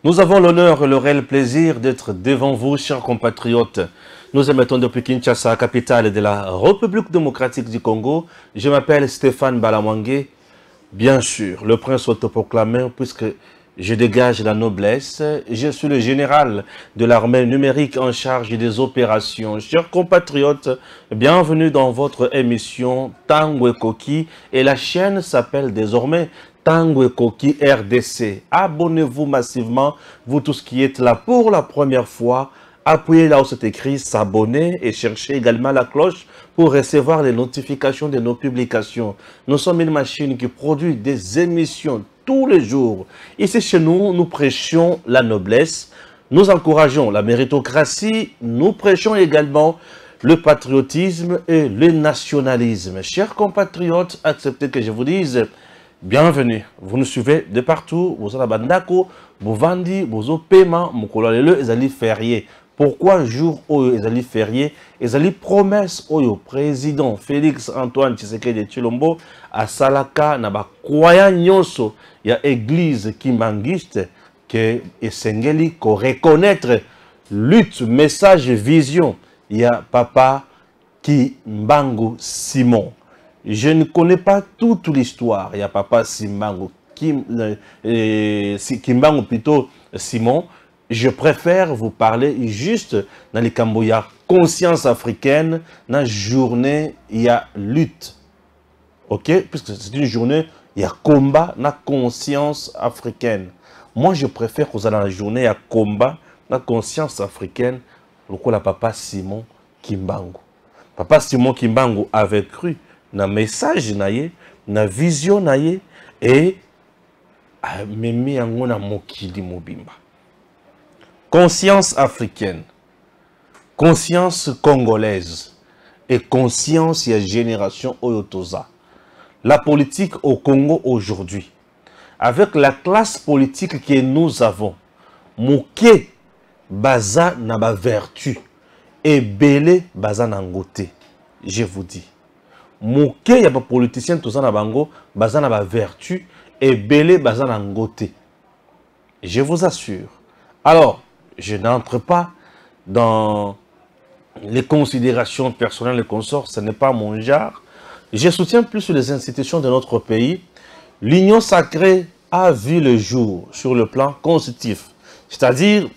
Nous avons l'honneur et le réel plaisir d'être devant vous, chers compatriotes. Nous émettons depuis Kinshasa, capitale de la République démocratique du Congo. Je m'appelle Stéphane Balamwangé. Bien sûr, le prince autoproclamé, puisque je dégage la noblesse. Je suis le général de l'armée numérique en charge des opérations. Chers compatriotes, bienvenue dans votre émission Tango Koki. Et la chaîne s'appelle désormais Tango Koki RDC. Abonnez-vous massivement, vous tous qui êtes là pour la première fois. Appuyez là où c'est écrit s'abonner et cherchez également la cloche pour recevoir les notifications de nos publications. Nous sommes une machine qui produit des émissions tous les jours. Ici chez nous, nous prêchons la noblesse, nous encourageons la méritocratie, nous prêchons également le patriotisme et le nationalisme. Chers compatriotes, acceptez que je vous dise bienvenue. Vous nous suivez de partout, vous êtes à Bandako, vous vendez, vous êtes paiement, vous colorez les alliés fériés. Pourquoi jour où les alliés fériés, les alliés promesses au président Félix Antoine Tshisekedi Tshilombo à Salaka naba kwaya nyonso ya église kimbangiste que esengeli ko reconnaître lutte message vision ya papa Kimbangu Simon. Je ne connais pas toute l'histoire. Il y a papa Kimbangu plutôt Simon. Je préfère vous parler juste dans les Camboya conscience africaine, dans la journée, il y a lutte. Ok? Puisque c'est une journée, il y a combat, dans la conscience africaine. Moi, je préfère que dans la journée, il y a combat, dans la conscience africaine, le papa Simon Kimbangu. Papa Simon Kimbangu avait cru dans le message, dans la vision, et memi angona mokili mobimba. Conscience africaine, conscience congolaise et conscience ya génération Oyotoza. La politique au Congo aujourd'hui, avec la classe politique que nous avons, Mouké baza na ba vertu et belé baza na ngote. Je vous dis, Mouké ya ba politicien toza na bango baza na ba vertu et belé baza na ngote. Je vous assure. Alors, je n'entre pas dans les considérations personnelles et consorts, ce n'est pas mon genre. Je soutiens plus les institutions de notre pays. L'union sacrée a vu le jour sur le plan constitutif. C'est-à-dire,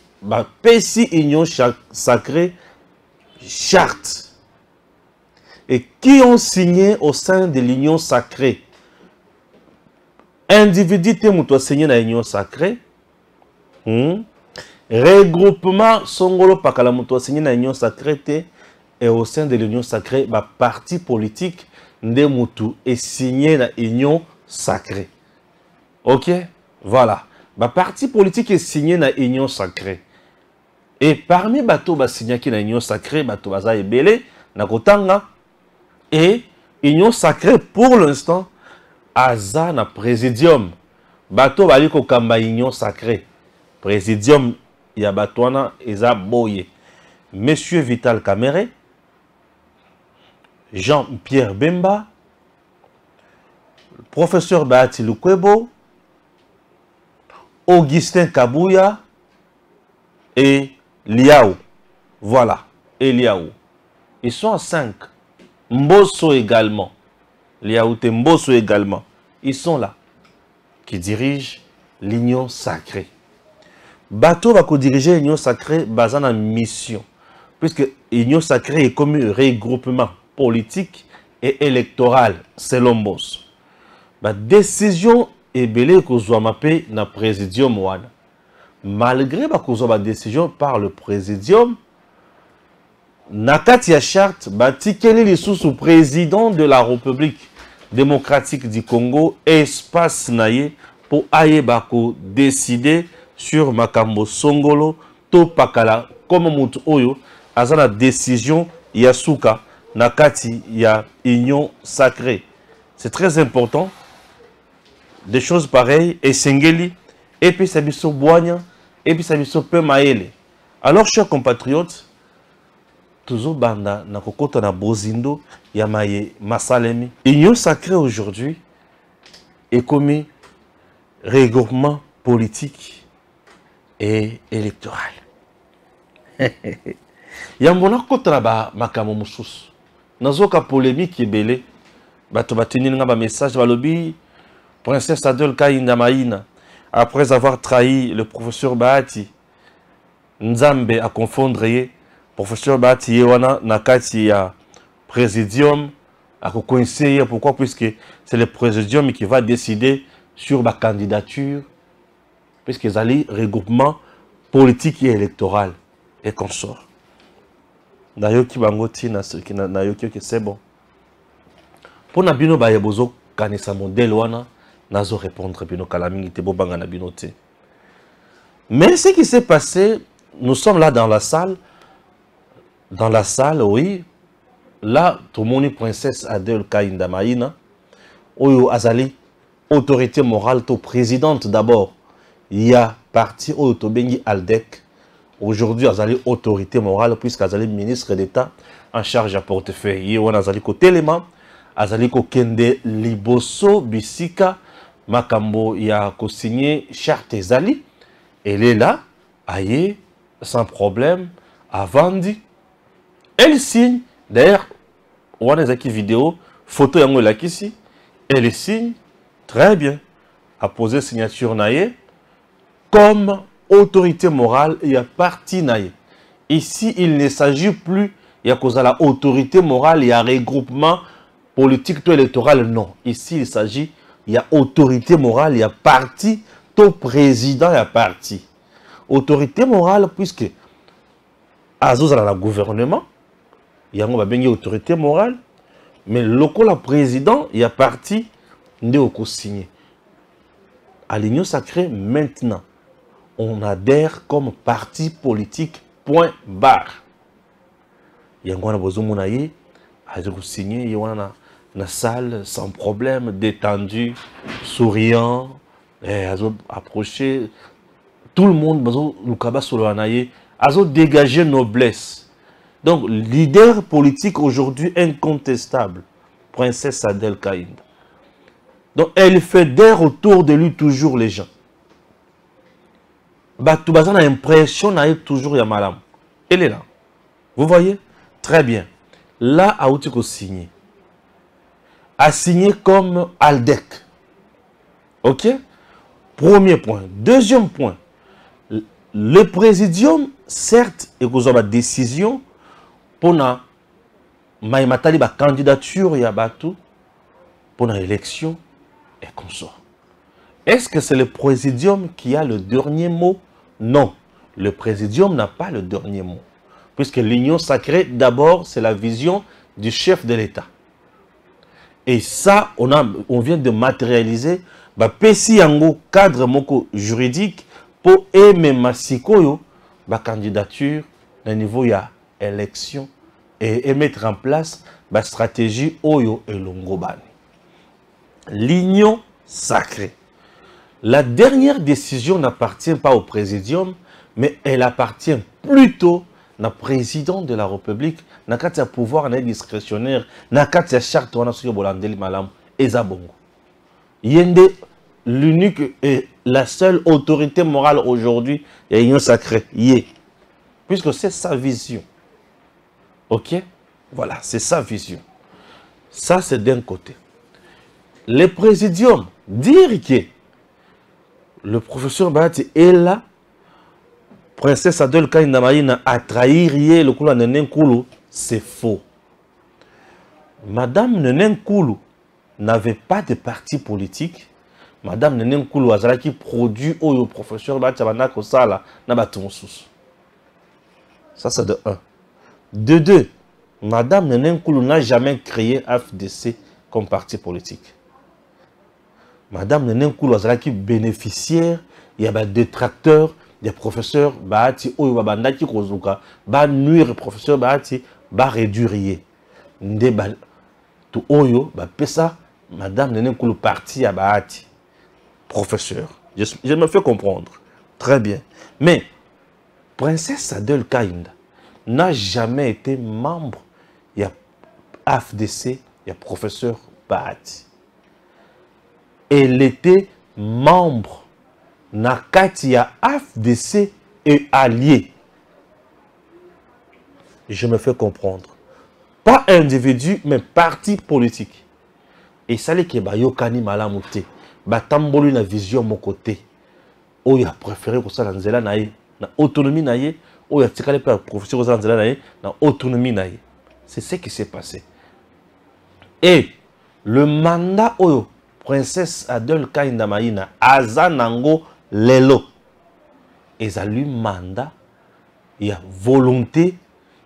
PSI Union sacrée, charte. Et qui ont signé au sein de l'union sacrée? Individu qui signé dans l'union sacrée. Regroupement Songolo Pakalamuto signé dans l'union sacrée et au sein de l'union sacrée, parti politique Ndemutu est signé dans l'union sacrée. Ok? Voilà. Parti politique est signé dans l'union sacrée. Et parmi bateau signé dans l'union sacrée, bateau baza ebele, nakotanga, et union sacrée pour l'instant, aza na présidium. Bateau bali ko kamba union sacrée. Présidium Yabatouana Eza Boye. Monsieur Vital Kamere, Jean-Pierre Bemba, professeur Bahati Lukwebo, Augustin Kabouya et Liao. Voilà, et Liao. Ils sont à 5. Mbosso également. Liao et Mbosso également. Ils sont là, qui dirigent l'union sacrée. Bateau va diriger l'union sacrée basée en mission. Puisque l'union sacrée est comme un regroupement politique et électoral selon Boss. La décision est belée que soit mappée dans le présidium. Malgré la décision par le présidium, Nakati ya charte, Tikeli les sous président de la République démocratique du Congo, espace naye pour aye bako décider sur Makambo Songolo, to pakala, comme Moutou Oyo, azana décision Yasuka, Nakati ya union sacrée. C'est très important. Des choses pareilles, et Sengeli, et puis Sabiso Boigna, et puis Sabiso Pemaele. Alors, chers compatriotes, toujours banda na kokota na bozindo yamaye masalemi. Union sacrée aujourd'hui est commis regroupement politique et électorale. Yambona kotraba makamo mususu. Nazoka polémique ebele. Bato bateni nga ba message balobi Princesse Adel Kainda Maïna, après avoir trahi le professeur Bahati, Nzambe a confondre ye, professeur Bahati yewana nakati ya présidium a coincé. Pourquoi? Puisque c'est le présidium qui va décider sur ma candidature, puisqu'ils allaient regroupement politique et électoral et consort. Nayoki bangoti nayoki que c'est bon. Pour nabino bayebozo kanisa modèle wana nazo répondre bino kalamingi te bobanga na bino te. Mais ce qui s'est passé, nous sommes là dans la salle, oui. Là, tout le monde princesse Adel Kainda Maïna, Oyo Azali, autorité morale, to présidente d'abord. Il y a parti Oyo Bengi Aldec. Aujourd'hui, Azali, autorité morale, puisqu'Azali, ministre d'État, en charge à portefeuille. Yon Azali, ko Téléma, Azali, ko Kende Liboso, Bisika, Makambo, il y a ko signé charte Zali. Elle est là, aïe, sans problème, Avandi. Elle signe. D'ailleurs, on a une vidéo, photo yango la kisi, elle signe très bien, a posé signature naïe comme autorité morale et à parti naïe. Ici, il ne s'agit plus, il y a cause à la autorité morale, il y a regroupement politique ou électoral, non. Ici, il s'agit, il y a autorité morale, il y a parti, tout président, il y a parti. Autorité morale, puisque Azouz a la gouvernement, il y a une autorité morale, mais le président, il y a parti, il y a signé. À l'Union sacrée, maintenant, on adhère comme parti politique, point barre. Il y a signé, il y a une salle sans problème, détendu, souriant, approché. Tout le monde, a dégagé noblesse. Donc, leader politique aujourd'hui incontestable, Princesse Adel Kainda. Donc, elle fait d'air autour de lui toujours les gens. Batoubaza a l'impression qu'il y a toujours Yamalam. Elle est là. Vous voyez? Très bien. Là, Aoutiko signé. A signé comme Aldec. Ok? Premier point. Deuxième point. Le présidium, certes, et vous avez une décision pour la candidature pour l'élection et consort. Est-ce que c'est le présidium qui a le dernier mot? Non. Le présidium n'a pas le dernier mot. Puisque l'union sacrée, d'abord, c'est la vision du chef de l'État. Et ça, on vient de matérialiser le cadre juridique pour aimer Masikoyo, la candidature au niveau de l'élection et mettre en place la stratégie Oyo et Longobani. L'union sacrée. La dernière décision n'appartient pas au présidium, mais elle appartient plutôt au président de la République, n'a qu'à pouvoir discrétionnaire, n'a qu'à charte on a sur Bolandeli Malam et Zabongo. Yende, l'unique et la seule autorité morale aujourd'hui, il y a l'union sacrée. Puisque c'est sa vision. Ok? Voilà, c'est sa vision. Ça, c'est d'un côté. Le présidium, dire que le professeur Bahati est là, Princesse Adel Kainda Maïna a trahi le Kula Nenen Koulou, c'est faux. Madame Nenen Koulou n'avait pas de parti politique. Madame Nenen Koulou a qui produit au professeur Bahati Abanako Sala Nabatonsus. Ça, c'est de 1. De 2, Madame Nenen Koulou n'a jamais créé AFDC comme parti politique. Madame Nenen Koulou a qui bénéficiaire, il y a des détracteurs, des professeurs Bahati Oyo Babandaki Kozuka, ba nuire professeur Bahati, ba réduire. Nde ba tout Oyo, ba pesa, Madame Nenen Koulou parti à Bahati. Professeur. Je me fais comprendre. Très bien. Mais, Princesse Adel Kainda n'a jamais été membre, il y a AFDC, il y a professeur Bahati. Elle était membre na kati ya AFDC et alliés. Je me fais comprendre. Pas individu, mais parti politique. Et ça, les Kebayokani Malamouté, Batambolu na vision mon côté. Oh, il a préféré pour ça dans Zela naïe, na autonomie naïe, oh, il a tiré par professeur dans Zela naïe, na autonomie naïe. C'est ce qui s'est passé. Et le mandat, oh, princesse Adel Kainda Maïna, Azanango Lelo. Et ça lui mandat, il y a volonté,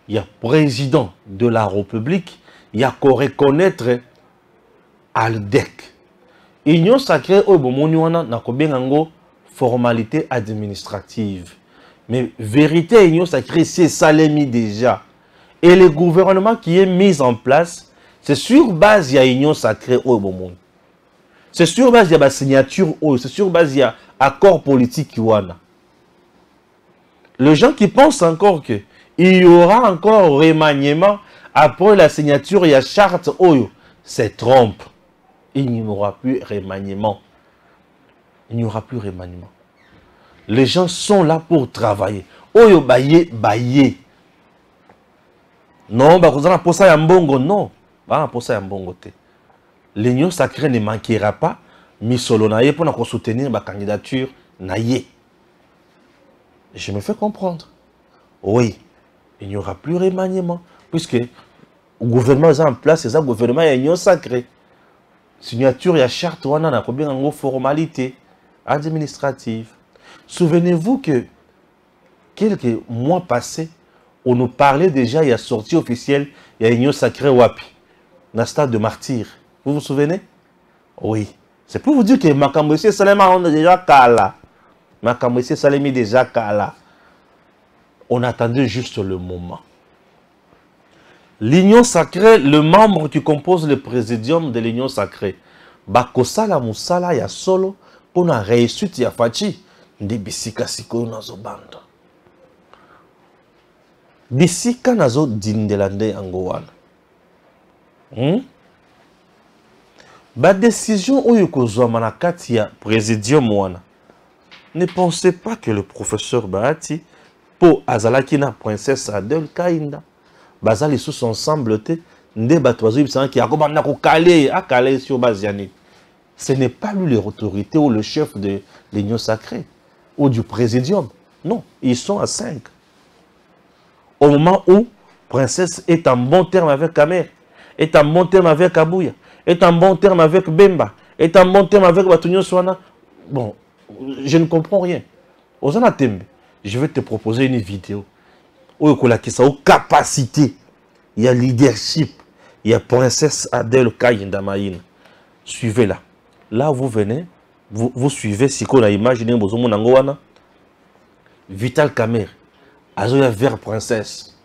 il y a président de la République, il y a qu'à reconnaître Aldec. Union sacrée au Bomoniwana n'a qu'à formalité administrative. Mais vérité, union sacrée, c'est ça l'ennemi déjà. Et le gouvernement qui est mis en place, c'est sur base de l'union sacrée au Bomoni. C'est sur base de la signature, c'est sur base de l'accord politique. Les gens qui pensent encore qu'il y aura encore remaniement après la signature, il y a charte, c'est trompe. Il n'y aura plus remaniement. Il n'y aura plus remaniement. Les gens sont là pour travailler. Oyo baye, baye. Non, bah, vous avez pour ça yambongo, non. Bah, pour ça yambongo te. L'union sacrée ne manquera pas. Misolo naye pour nous soutenir ma candidature naye. Je me fais comprendre. Oui, il n'y aura plus remaniement. Puisque le gouvernement est en place, c'est un gouvernement et l'union sacrée. Signature, il y a charte, on a combien de formalités administratives. Souvenez-vous que quelques mois passés, on nous parlait déjà, il y a sortie officielle, il y a l'union sacrée Wapi, dans le stade de martyr. Vous vous souvenez? Oui. C'est pour vous dire que Makambossé Salema, on a déjà Kala. Makambossé Salemi déjà Kala. On attendait juste le moment. L'union sacrée, le membre qui compose le présidium de l'union sacrée, Bakosala Moussala ya solo, pour la réussite ya Fachi, de Bissika Siko nazo banda. Bissika nazo dindelande angowana. Ba décision oyo kozwa manakati ya présidium wana. Ne pensez pas que le professeur Bahati, pour Azalakina, princesse Adel Kainda, Bazali sous ensemble, ce n'est pas lui l'autorité ou le chef de l'union sacrée ou du présidium. Non, ils sont à 5. Au moment où princesse est en bon terme avec Kamer, est en bon terme avec Abouya, est en bon terme avec Bemba, est en bon terme avec Batunyo Swana. Bon, je ne comprends rien. Ozana Tembe, je vais te proposer une vidéo. Où il y a capacité, il y a leadership, il y a princesse Adel Kainda Maïna. Suivez-la. Là, vous venez, vous suivez ce qu'on a imaginé. Vital Kamer, Azoya vers princesse,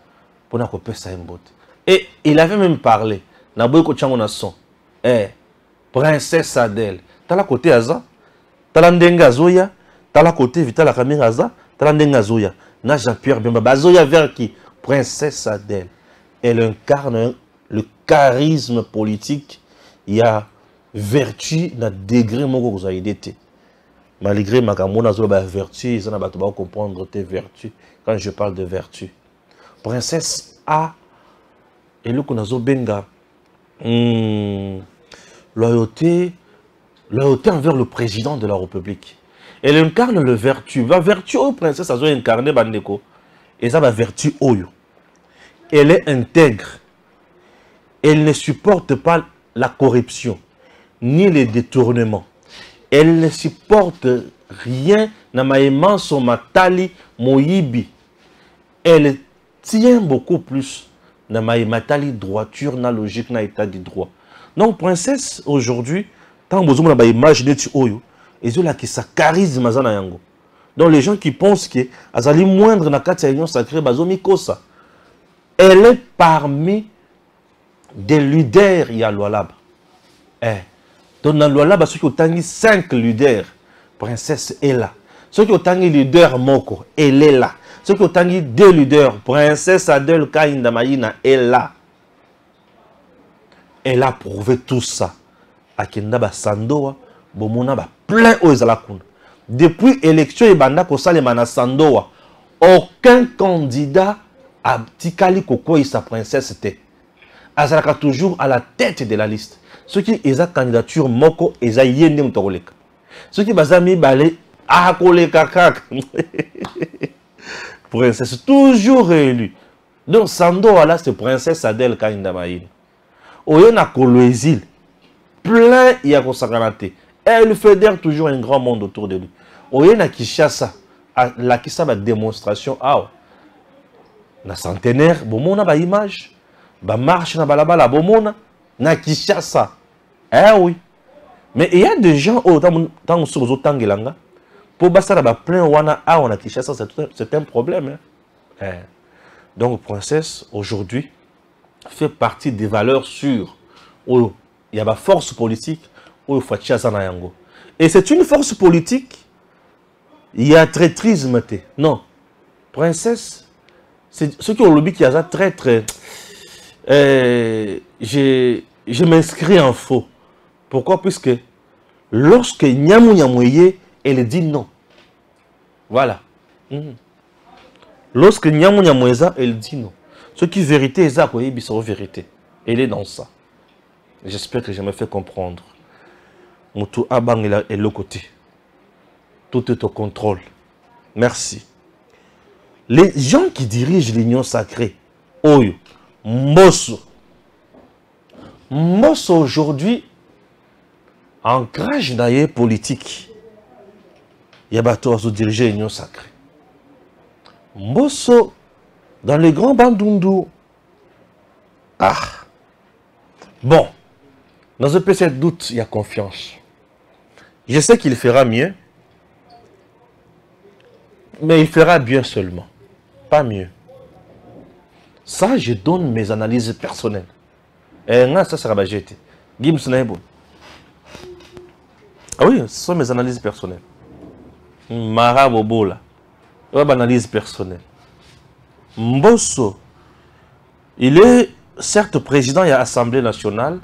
pour n'a ça une botte. Et il avait même parlé. Naboyko Changonason, princesse Adel, t'as la côté Aza, t'as la ndenga Zoya, t'as la côté Vital Kamer Aza, t'as la ndenga Zoya. Na Jean-Pierre Bemba, Bazoya vers qui? Princesse Adel. Elle incarne le charisme politique. Il y a vertu dans degré moko vous avez été. Malgré ma gamona zola vertu, ils en ont comprendre tes vertus quand je parle de vertu. Princesse A et le konazo benga loyauté envers le président de la République. Elle incarne le vertu. La vertu, oh, princesse, elle a incarné Bandeko. Et ça, la vertu, oh. Elle est intègre. Elle ne supporte pas la corruption, ni les détournements. Elle ne supporte rien. Namaïman son matali moyibi. Elle tient beaucoup plus. Namaïmatali droiture, na logique, na état du droit. Donc, princesse, aujourd'hui, tant que vous avez imaginé oyo. Et là qui sa charisme mazana yango. Donc les gens qui pensent que azali moindre na kati ya union sacrée bazomi kosa. Elle est parmi des leaders ya Lualaba. Donc dans Lualaba ceux qui ont tangi 5 leaders, princesse est là. Ceux qui ont tangi leader moko, elle est là. Ceux qui ont tangi 2 leaders, princesse Adel Kainda Maïna est là. Elle a prouvé tout ça. Akenda ba sandoa bomona ba plein aux alakuna. depuis l'élection et banda kosalema na Sandoa, aucun candidat a tikali koko sa princesse te. Azalaka toujours à la tête de la liste. Ceux qui ont candidature moko eza yende mutoleka. Ceux qui bazami balé a koleka kaka. Princesse toujours réélu. Donc Sandoa là c'est princesse Adèle Kainda Maïn. Oyo na Koloésil plein ya kosakanate. Elle fédère toujours un grand monde autour de lui. Oyo na Kinshasa la kisa ba démonstration ah na centenaire bomona ba image ba marche na balabala bomona na Kinshasa. Eh oui. Mais il y a des gens au temps sur les autres tangelanga pour basara ba plein wana ah on a Kinshasa c'est un problème hein. Donc princesse aujourd'hui fait partie des valeurs sûres où il y a ma force politique où il faut yango. Et c'est une force politique, il y a traîtrisme. Non, princesse, c'est ceux qui ont le lobby qui a ça très très. Je m'inscris en faux. Pourquoi? Puisque lorsque Nyamou Nyamouye, elle dit non. Voilà. Lorsque Nyamou Nyamoueza, elle dit non. Ce qui est vérité, est ça, c'est vérité. Elle est dans ça. J'espère que je me fais comprendre. Moutou Abang est le côté. Tout est au contrôle. Merci. Les gens qui dirigent l'union sacrée, Oyo, Mbosso. Mbosso aujourd'hui, ancrage d'ailleurs politique. Il y a bateau à diriger l'union sacrée. Mbosso, dans les grands bandundu. Ah. Bon. Dans un petit doute, il y a confiance. Je sais qu'il fera mieux. Mais il fera bien seulement. Pas mieux. Ça, je donne mes analyses personnelles. Et ça sera bajeté. Gims Naebo. Ah oui, ce sont mes analyses personnelles. Mara Bobola. Analyse personnelle. Mbosso. Il est certes président et à l'Assemblée nationale.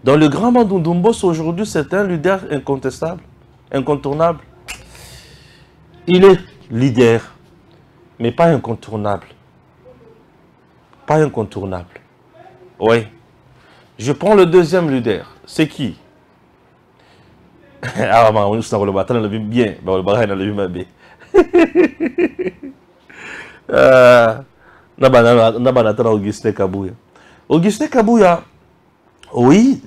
Dans le grand Bandundu, Mbosso aujourd'hui, c'est un leader incontestable, incontournable. Il est leader, mais pas incontournable. Pas incontournable. Oui. Je prends le deuxième leader. C'est qui? Ah, on est le bâton, on l'a vu bien. On l'a vu bien. Augustin Kabouya. Augustin Kabouya, oui,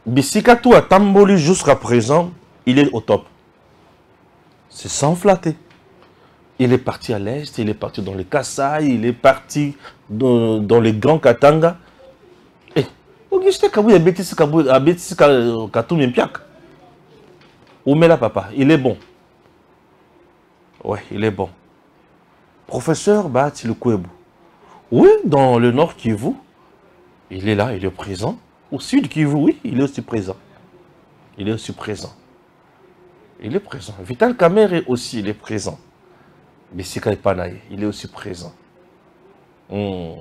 Bissikatou a Tamboli jusqu'à présent, il est au top. C'est sans flatter. Il est parti à l'est, il est parti dans les Kassai, il est parti dans les grands Katanga. Et Augustin Kabouya, Bétis Katou Mpiak. Oumela papa, il est bon. Ouais, il est bon. Professeur Bahati Lukwebo. Oui, dans le nord Kivu, il est là, il est présent. Au sud Kivu, oui, il est aussi présent. Il est aussi présent. Il est présent. Vital Kamerhe aussi, il est présent. Bessika Ipanaye, il est aussi présent. Le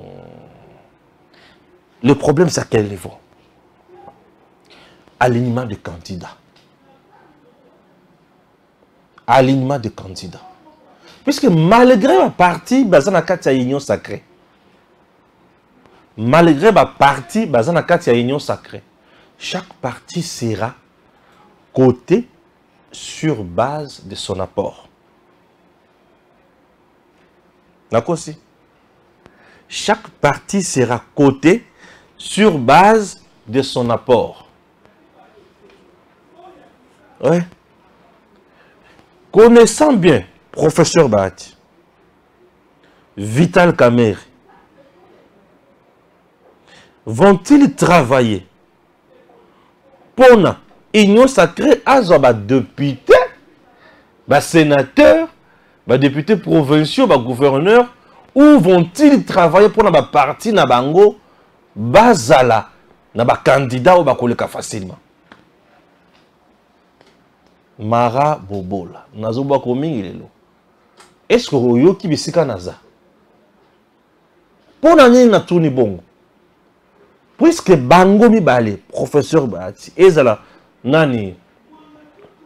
problème, c'est à quel niveau? Alignement des candidats. Alignement des candidats. Puisque malgré ma partie, Bazana Katia Union Sacrée. Malgré ma partie, Bazana Katia Union Sacrée. Chaque partie sera cotée sur base de son apport. D'accord aussi? Chaque partie sera cotée sur base de son apport. Ouais. Connaissant bien Professeur Bahati, Vital Kamerhe, vont-ils travailler pour la Union sacrée à député, sénateur, député provinciaux, gouverneur, ou vont-ils travailler pour la partie na bango, bazala, na candidat ou bakoleka facilement? Mara Bobola, nazoba komingi lelo. Est-ce que vous avez bisika naza? Pour l'année na tourni bongo. Puisque bango mi bale, professeur Bahati, ezala nani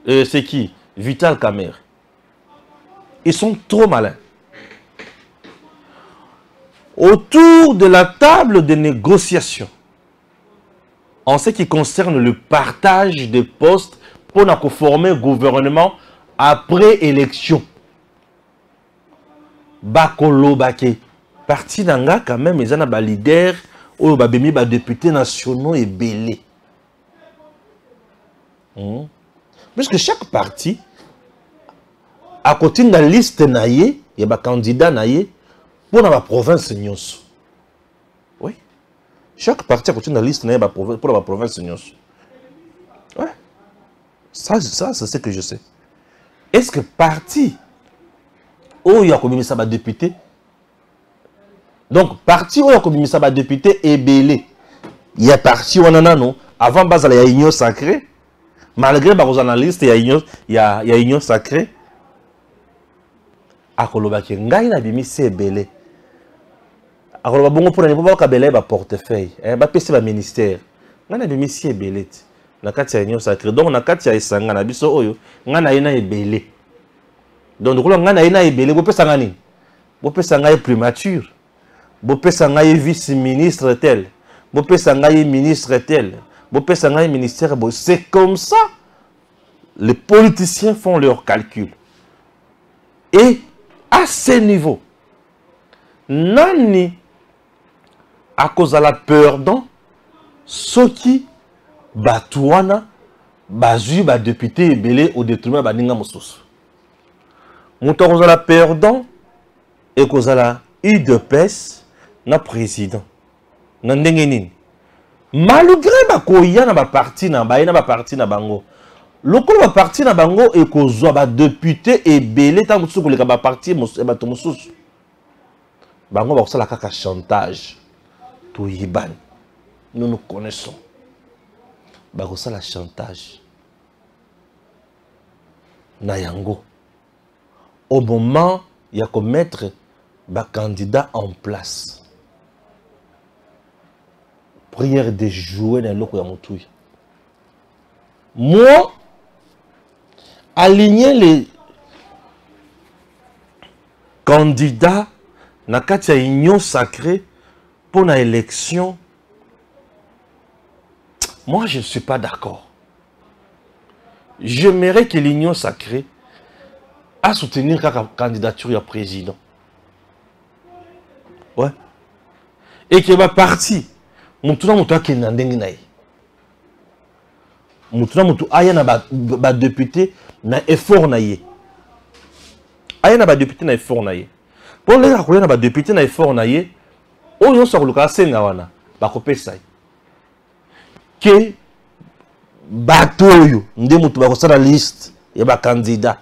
c'est qui? Vital Kamerhe. Ils sont trop malins. Autour de la table de négociation, en ce qui concerne le partage des postes pour former un gouvernement après élection, Bakolo Bake, parti d'Anga quand même, ils ont un leader, ou un député nationaux et belé. Parce que chaque parti, à côté de la liste, il y a un candidat pour la province. Oui. Chaque parti à côté de la liste pour la province. Ouais. Ça c'est ce que je sais. Est-ce que parti où il y a comme ça député? Donc, parti où il y a comme ça député est belé. Il y a parti où on en a non. Avant, il y a union sacrée. Malgré les analystes, il y a union sacrée. Akolobaki ngai na bimi c'est belé. Akoloba bongo pour ne pas belé ba portefeuille, ba pesi ba ministère. Ngai na bimi c'est belé. Na kati ya union sacrée. Donc na kati ya esanga na biso oyo, ngai na ina ebelé. Donc ndokolo ngai na ina ebelé bo pesa ngani? Bo pesa ngai primature. Bo pesa ngai vice-ministre tel. Bo pesa ngai ministre tel. Bo pesa ngai ministère bo. C'est comme ça. Les politiciens font leurs calculs. Et à ce niveau, nani à cause de la peur dans ceux qui batouana bazu ba député belé au détriment baninga mosusu. Mouta cause de la peur dans et cause de la UDPS na président. Na ndenge nini. Malgré ba koya na ba parti na bango. Loko ba parti na bango et kozwa ba député et belé tant que koleka ba parti ba to mosusu. Bango ba kosala kaka chantage. To yiban. Nous connaissons. Ba kosala chantage. Na yango. Au moment il y a qu'on mettre ba candidat en place. Prière de jouer dans loko ya mutui. Moi aligner les candidats na kati ya union sacrée pour la élection, moi je ne suis pas d'accord. J'aimerais que l'union sacrée a soutenir la candidature à président. Ouais. Et qu'il va partir. Moutuna moutou qui n'a ndenge naï. Moutuna moutou aya na ba député na effort naïe. Aya na ba député na effort naïe. Pour les rakoya na ba député na effort naïe, o yon sor luka senga wana ba kopesa. Que batoyo nde moutou ba kosala liste ya ba candidat.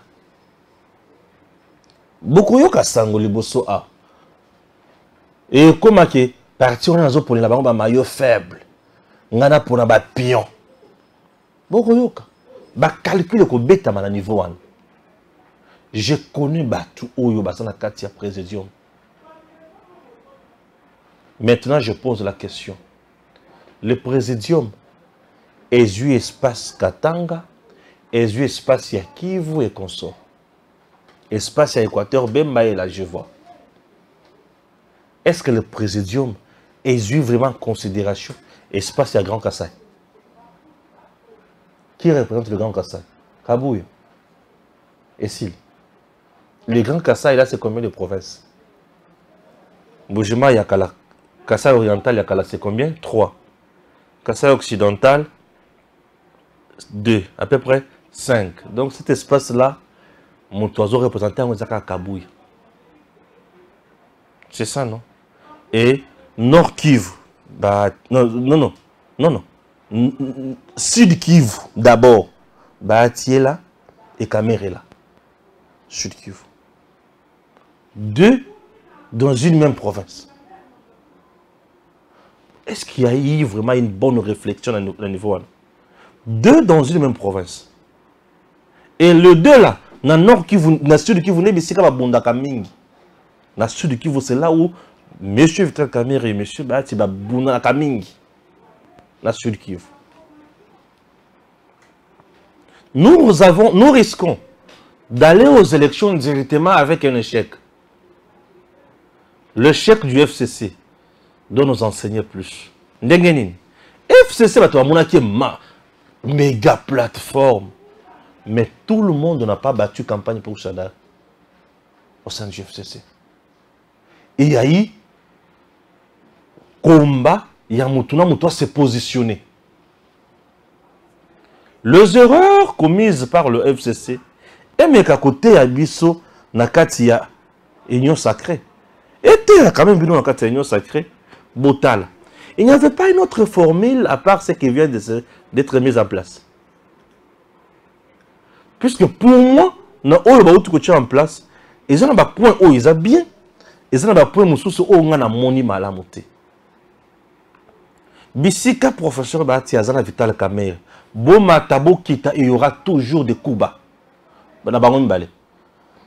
Beaucoup yo kasango liboso a. Et comment que parti on a zo pour la bango ba maillot faible. Ngana pour na ba pion. Beaucoup yo ka ba calcul ko beta na niveau 1. Je connais batu oyo ba sana kati ya présidium. Maintenant je pose la question. Le présidium est eu espace Katanga, est eu espace ya Kivu et consort. Espace à Équateur, Bemba et là, je vois. Est-ce que le présidium est eu vraiment en considération espace à Grand Kassai? Qui représente le Grand Kassai? Kabouya. Et s'il? Le Grand Kassai, là, c'est combien de provinces? Boujima, Yakala. Kassai oriental, Yakala, c'est combien? 3. Kassai occidental, 2. À peu près 5. Donc cet espace-là, mon oiseau représenté en Kabouya. C'est ça, non? Et Nord Kivu, bah, non. Sud Kivu, d'abord, bah, Tiela et Kamerhe là. Sud Kivu. 2 dans une même province. Est-ce qu'il y a eu vraiment une bonne réflexion à niveau 1? 2 dans une même province. Et le 2 là, dans le Nord Kivu, dans le Sud Kivu, il y a Bunda Kamingi. Dans le Sud Kivu, c'est là où M. Vital Kamerhe et M. Bahati Bunda Kamingi. Dans le Sud Kivu. nous risquons d'aller aux élections directement avec un échec. Le chèque du FCC doit nous enseigner plus. FCC est ma méga plateforme. Mais tout le monde n'a pas battu campagne pour Chada au sein du FCC. Et il y a eu combat, il y a Moutouna s'est positionné. Les erreurs commises par le FCC, et mais qu'à côté à Bisso, Nakatia, Union Sacrée. Et quand même Bino Nakatia, Union Sacrée, Botal. Il n'y avait pas une autre formule à part ce qui vient d'être mis en place. Puisque pour moi, dans tout en place, ils ont un point où ils ont bien, ils ont un point où ils ont un moni malamoté. Bisika professeur Bati Azana Vital Kamer, Boma Tabo Kita, il y aura toujours des coups bas. Bango Mibale.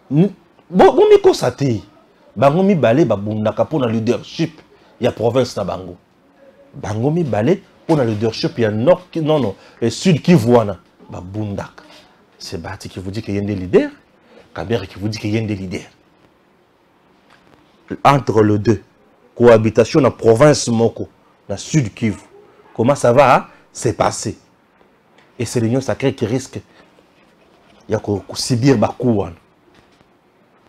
Bon, Miko Sati, Bango Mibale, Babundaka pour le leadership, il y a province na Bango. Bango Mibale pour le leadership, il y a nord, non, et sud qui voit, Babundaka. C'est Bati qui vous dit qu'il y a des leaders, Kamer qui vous dit qu'il y a des leaders. Entre les deux, cohabitation dans la province Moko, dans le sud Kivu, comment ça va se passer? Et c'est l'Union Sacrée qui risque de subir Bakouan.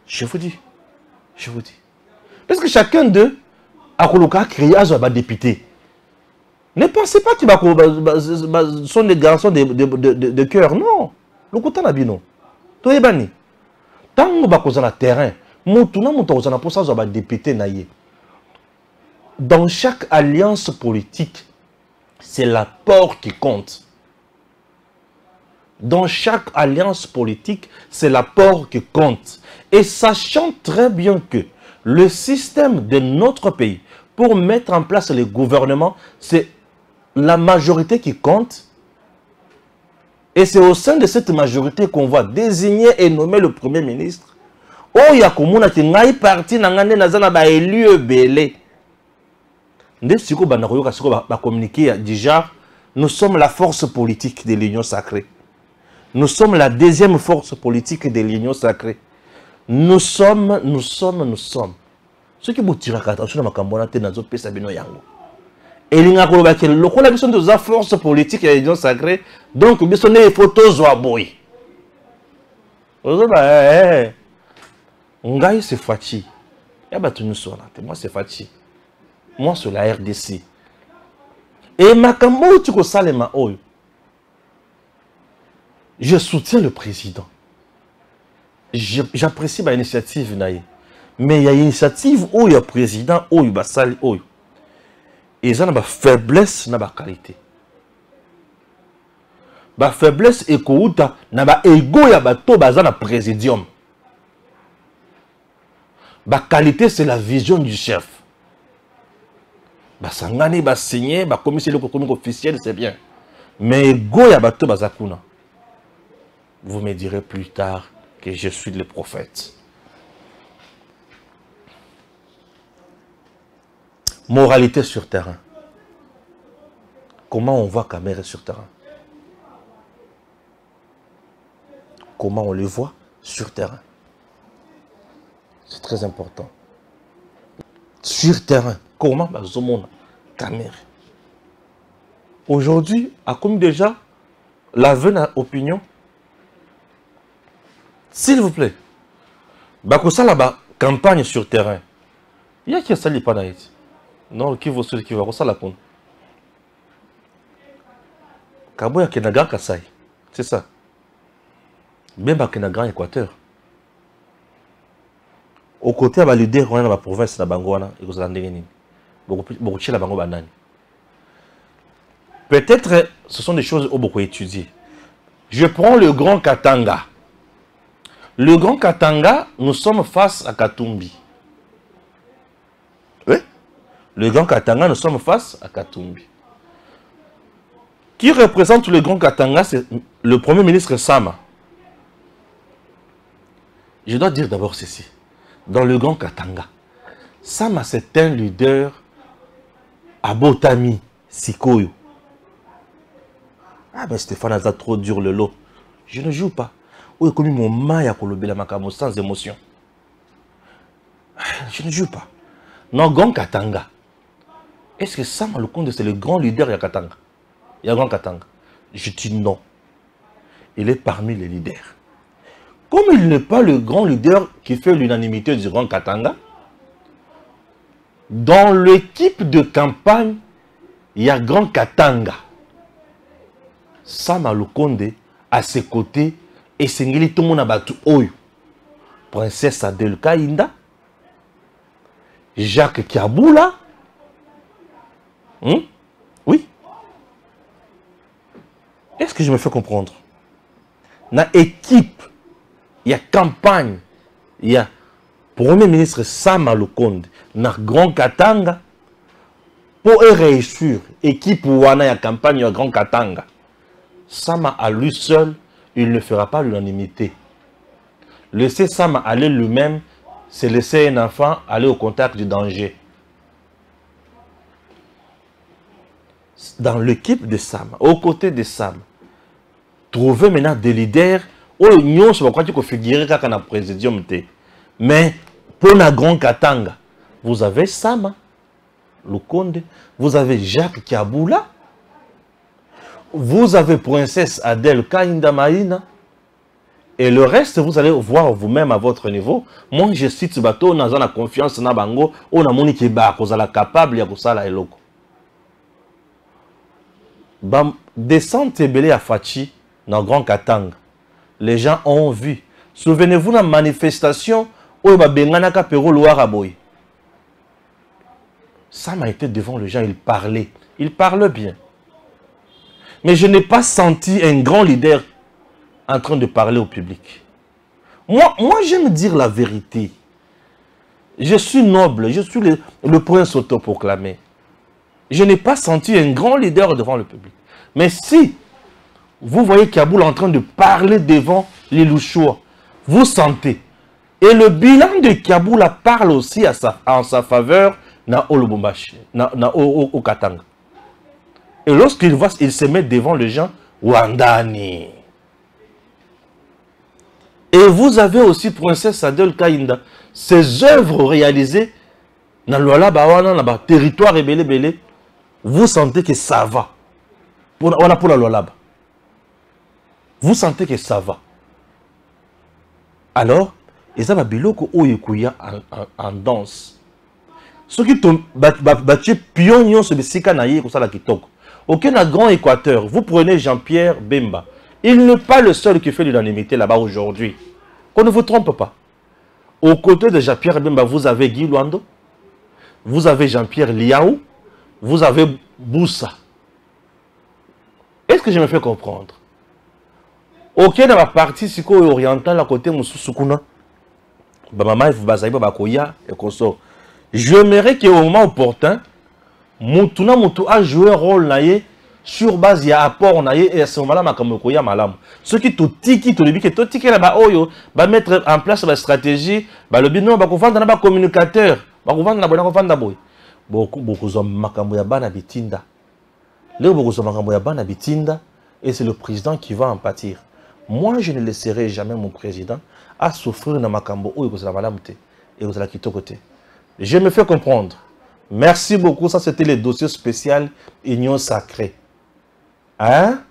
Je vous dis. Parce que chacun d'eux a créé un député. Ne pensez pas qu'ils sont des garçons de cœur, non. Le côté nabino. Toi ebani. Tant que vous avez un terrain, vous avez un député. Dans chaque alliance politique, c'est l'apport qui compte. Dans chaque alliance politique, c'est l'apport qui compte. Et sachant très bien que le système de notre pays, pour mettre en place les gouvernements, c'est la majorité qui compte. Et c'est au sein de cette majorité qu'on va désigner et nommer le Premier ministre. Oh, il y a comme on a été parti dans un élu belé. Nous sommes la force politique de l'Union Sacrée. Nous sommes la deuxième force politique de l'Union Sacrée. Nous sommes. Ce qui vous tire à attention dans ma cambonate dans notre pays, c'est Yango. Et il y a une force politique de l'Union Sacrée. Donc, il y a des photos de boy. Ngaï, c'est Fachi. Moi, c'est Fachi. Moi, c'est la RDC. Et ma cambo, tu connais ça, les maoy. Je soutiens le président. J'apprécie l'initiative. Mais il y a une initiative où il y a le président, où il y a sali, où il y a une faiblesse, une qualité. La faiblesse est que il y a un présidium. La qualité, c'est la vision du chef. Sangani, signé, commissaire officiel, c'est bien. Mais il y a un vous me direz plus tard que je suis le prophète. Moralité sur terrain. Comment on voit Kamerhe sur terrain? Comment on le voit sur terrain? C'est très important. Sur terrain, comment Kamerhe? Aujourd'hui, à comme déjà, la veine opinion. S'il vous plaît, Bakosa là-bas, campagne sur terrain. Il y a qui a sali pas naït. Non, qui va sur qui va ça la compte. Kaboya Kenaga Kasai. C'est ça. Même à Kenaga Équateur. Au côté, il y a leader dans la province de Bangoana et vous allez beaucoup de la Bango Banani. Peut-être ce sont des choses où beaucoup étudiées. Je prends le Grand Katanga. Le Grand Katanga, nous sommes face à Katumbi. Oui. Le Grand Katanga, nous sommes face à Katumbi. Qui représente le Grand Katanga, c'est le Premier ministre Sama. Je dois dire d'abord ceci. Dans le Grand Katanga, Sama, c'est un leader à Botami, Sikoyo. Ah ben Stéphane a trop dur le lot. Je ne joue pas. Ou comme mon maya kolobela makamo sans émotion. Je ne joue pas. Non, Grand Katanga. Est-ce que Sama Lukonde c'est le grand leader de Katanga? Il y a Grand Katanga. Je dis non. Il est parmi les leaders. Comme il n'est pas le grand leader qui fait l'unanimité du Grand Katanga, dans l'équipe de campagne, il y a Grand Katanga. Sama Lukonde, à ses côtés, et Sengeli Tomona Batu Oyo, Princesse Adel Kainda, Jacques Kiaboula. Oui. Est-ce que je me fais comprendre? Dans l'équipe, il y a campagne, il y a Premier ministre Sama Lukonde, dans Grand Katanga, pour réussir, équipe où il y a campagne, il y a Grand Katanga. Sama à lui seul, il ne fera pas l'unanimité. Laisser Sama aller lui-même, c'est laisser un enfant aller au contact du danger. Dans l'équipe de Sama, aux côtés de Sama, trouver maintenant des leaders, nous je crois qu'il figurer quand on a présidium. Mais pour la Grand Katanga, vous avez Sama Lukonde, vous avez Jacques Kiaboula, vous avez Princesse Adel Kainda Maïna, et le reste, vous allez voir vous-même à votre niveau. Moi, je cite ce bateau, on a la confiance dans Bango, on a moni qui est capable de faire la eloko. Descente belé à Fachi, dans Grand Katanga. Les gens ont vu. Souvenez-vous de la manifestation où il y a Péro Loire-Aboy. Ça m'a été devant les gens, il parlait. Il parle bien. Mais je n'ai pas senti un grand leader en train de parler au public. Moi j'aime dire la vérité. Je suis noble, je suis le prince autoproclamé. Je n'ai pas senti un grand leader devant le public. Mais si vous voyez Kiaboula en train de parler devant les Louchoua, vous sentez. Et le bilan de Kiaboula parle aussi en sa faveur au Katanga. Et lorsqu'il voit, il se met devant les gens, Wandani. Et vous avez aussi Princesse Adel Kainda. Ses œuvres réalisées dans le territoire belé, vous sentez que ça va. Pour la Lolaba. Vous sentez que ça va. Alors, et ça va biloko oyekuya en danse. Ce qui battu pion se besika na yé ko sala kitoko. Aucun grand Équateur, vous prenez Jean-Pierre Bemba. Il n'est pas le seul qui fait l'unanimité là-bas aujourd'hui. Qu'on ne vous trompe pas. Aux côtés de Jean-Pierre Bemba, vous avez Guy Luando, vous avez Jean-Pierre Liaou, vous avez Boussa. Est-ce que je me fais comprendre? Ok, dans la partie orientale, à côté de Moussoukouna, j'aimerais qu'au moment opportun, Moutouna Moutou a joué un rôle sur base de apport et à ce moment-là, Makamokoya Malam. Ce qui tout tiki, tout le bik, tout tiki là-bas, va mettre en place la stratégie, le binon, va vendre un communicateur, va vendre un boy. Beaucoup de Makamoya Bana Bitinda. Et c'est le président qui va en pâtir. Moi, je ne laisserai jamais mon président à souffrir dans Makambo ou et vous allez quitter côté. Je me fais comprendre. Merci beaucoup. Ça, c'était le dossier spécial Union Sacrée. Hein?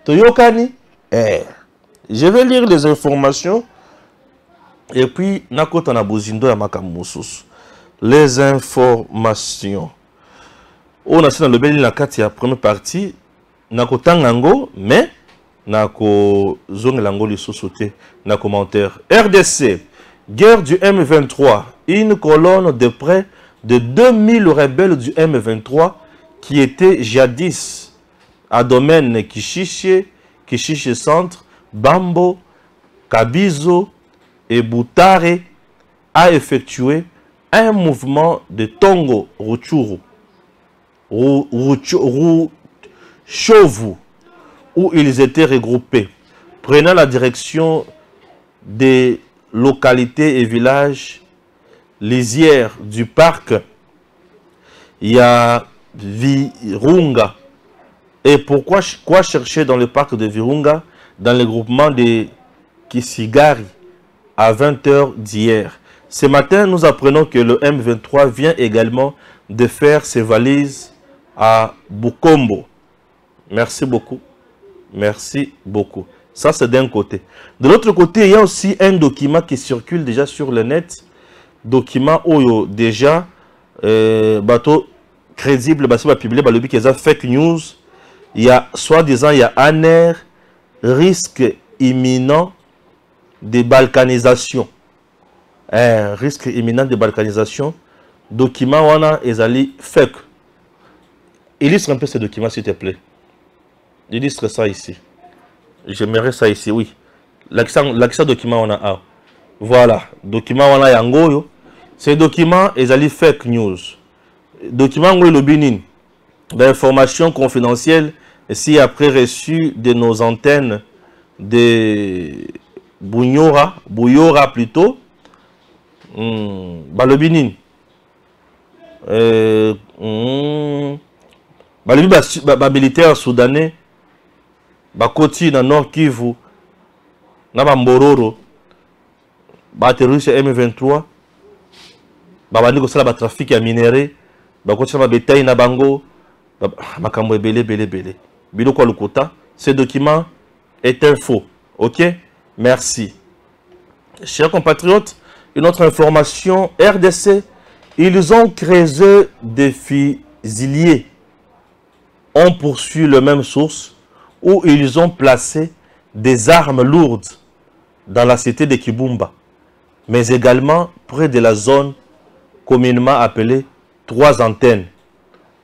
Toyokani? Je vais lire les informations. Et puis, Nakota Nabuzindo ya Makamusus. Les informations. On a dans le bel la première partie. Nakota Nango, mais Nako Zongelango li sous-sauté. Na commentaire. RDC. Guerre du M23. Une colonne de près de 2000 rebelles du M23 qui étaient jadis à domaine Kishiche, Kishiche Centre, Bambo, Kabizo et Boutare a effectué un mouvement de Tongo Ruchuru, Chovu, où ils étaient regroupés, prenant la direction des localités et villages lisières du parc Virunga. Et pourquoi chercher dans le parc de Virunga, dans le groupement de Kisigari à 20 h d'hier. Ce matin, nous apprenons que le M23 vient également de faire ses valises à Bukombo. Merci beaucoup. Merci beaucoup. Ça, c'est d'un côté. De l'autre côté, il y a aussi un document qui circule déjà sur le net. Document où déjà, bateau crédible, parce que publié, le but fake news. Il y a, soi-disant, il y a un air, risque imminent de balkanisation. Un risque imminent de balkanisation. Document, on a, ezali fake. Illustre un peu ce document, s'il te plaît. Illustre ça ici. J'aimerais ça ici, oui. L'accès document, on a. Ah. Voilà. Document, on a yango. Ces documents, ezali fake news. Document, on a le binin. D'informations confidentielles, si après reçu de nos antennes de Bouyora plutôt, Balobinin. Militaire soudanais, Bakoti dans Nord Kivu, Nabambororo, terroriste M23, Babani ça la trafic à minerais, Bakoti na bétail na bango, Makambo belé. Biloko Lukota, ce document est un faux. Ok? Merci. Chers compatriotes, une autre information, RDC, ils ont créé des fusiliers. On poursuit la même source où ils ont placé des armes lourdes dans la cité de Kibumba, mais également près de la zone communément appelée 3 antennes,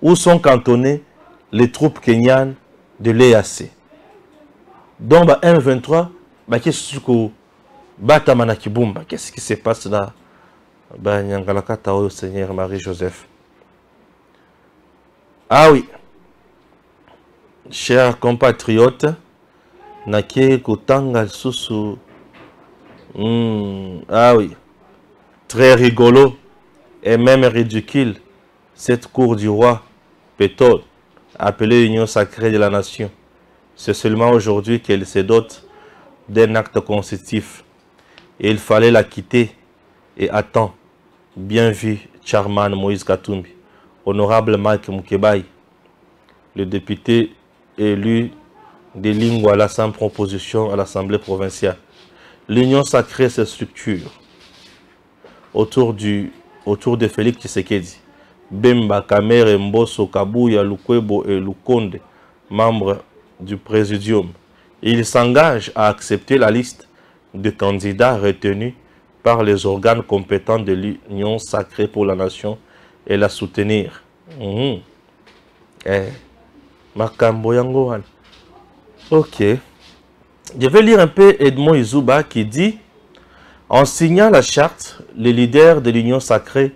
où sont cantonnées les troupes kenyanes de l'EAC. Donc, M23, qu'est-ce qui se passe là? Seigneur Marie-Joseph. Ah oui. Chers compatriotes, Nake Kotanga Susu. Ah oui. Très rigolo et même ridicule. Cette cour du roi Pétole, appelée Union sacrée de la nation. C'est seulement aujourd'hui qu'elle se dote d'un acte constitutif. Et il fallait la quitter. Et attends, bien vu, Charman Moïse Katumbi, honorable Mike Mukebai, le député élu des Lingwala sans proposition à l'Assemblée provinciale. L'Union sacrée se structure autour de Félix Tshisekedi, Bemba, Kamere, Mbosso, Kabuya, Lukwebo et Lukonde, membres du Présidium. Il s'engage à accepter la liste de candidats retenus par les organes compétents de l'Union sacrée pour la nation et la soutenir. Makambo yango. Ok. Je vais lire un peu Edmond Izuba qui dit: en signant la charte, les leaders de l'Union sacrée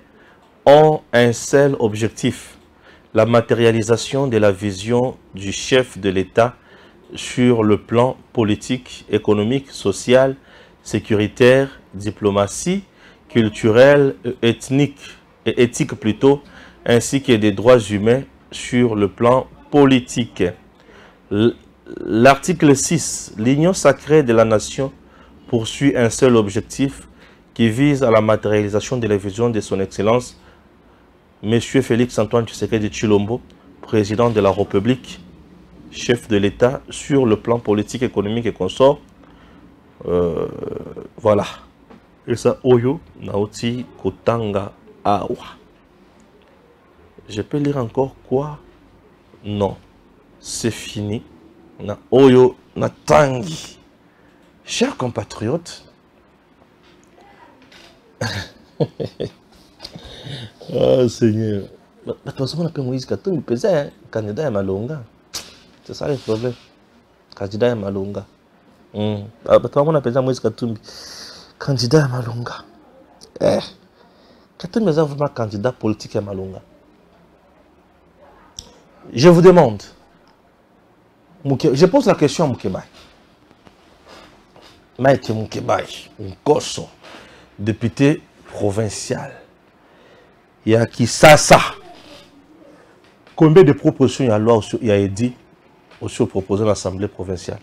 ont un seul objectif, la matérialisation de la vision du chef de l'État sur le plan politique, économique, social, sécuritaire, diplomatie, culturelle, ethnique et éthique plutôt, ainsi que des droits humains sur le plan politique. L'article 6, l'Union sacrée de la nation poursuit un seul objectif qui vise à la matérialisation de la vision de son Excellence, M. Félix Antoine Tshisekedi Tshilombo, président de la République, chef de l'État sur le plan politique, économique et consort. Voilà. Et ça, Oyo, Naoti, Kotanga, Awa. Je peux lire encore quoi? Non. C'est fini. Na Oyo, Natangi. Chers compatriotes, oh Seigneur. De toute façon, on appelle Moïse Katumbi, pesait, candidat à Malonga. C'est ça le problème. Candidat à Malonga. On appelle Moïse Katumbi, candidat à Malonga. Katumbi est vraiment candidat politique à Malonga. Je vous demande, je pose la question à Mukebai. Mike Mukebai, Nkosso, député provincial. Il y a qui ça. Combien de propositions il y a loi il y a dit aussi proposé à l'Assemblée provinciale?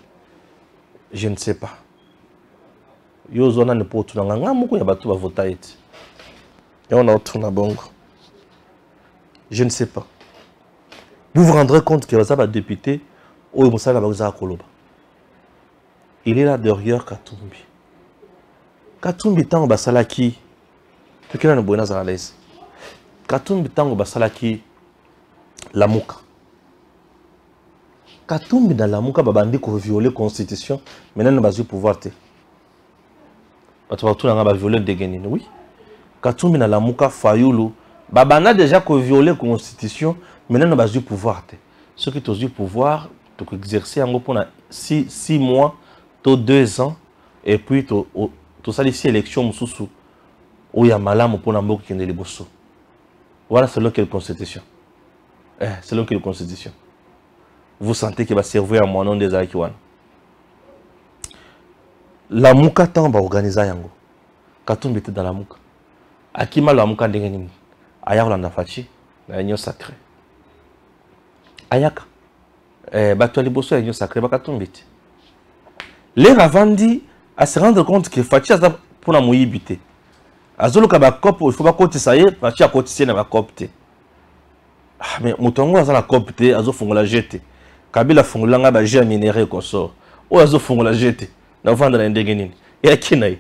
Je ne sais pas. Yozona ne peut tout nga moko ya batu ba voter eti. Et on a tourné bongo. Je ne sais pas. Vous vous rendrez compte que ça va député ou Moussala Baouza Koloba. Il est là derrière Katumbi. Katumbi tango basalaki. Peut-être qu'il y a une bonne analyse. Katumbi tango basalaki Lamuka. Katumbi dans Lamuka babandi ko violer constitution, maintenant ne bazu pouvoir te. Parce que tout le monde va violer des gains. Oui. Katumbi dans Lamuka Fayulu, babana déjà ko violer constitution, maintenant ne bazu pouvoir te. Ceux qui ont eu pouvoir, tu peux exercer en gros pendant 6 mois, 2 ans, et puis tu ça ici élection mususu. Où il y a malam pour la mort qui est les bosso. Voilà selon quelle constitution. Selon quelle constitution. Vous sentez qu'il va servir à mon nom des Aikiwan. La Mouka tamba organiser yango. Katumbi était dans la Mouka. Akima la Mouka ndengeni. Ayaka la fachi na nyo sacré. Ayaka. Bato li bosso nyo sacré ba Katumbi. Les ravandi à se rendre compte que fachi za pour na moyibité. Azoluka ba cop, il faut pas kotisa ye, fachi a kotisé na ba copte. Mais mutongo aza na copte, azo fungola jete. Kabila fungulanga ba jeu minéré ko so. O azo fungola jete. Na vendre na ndenge nini. Et akinayi.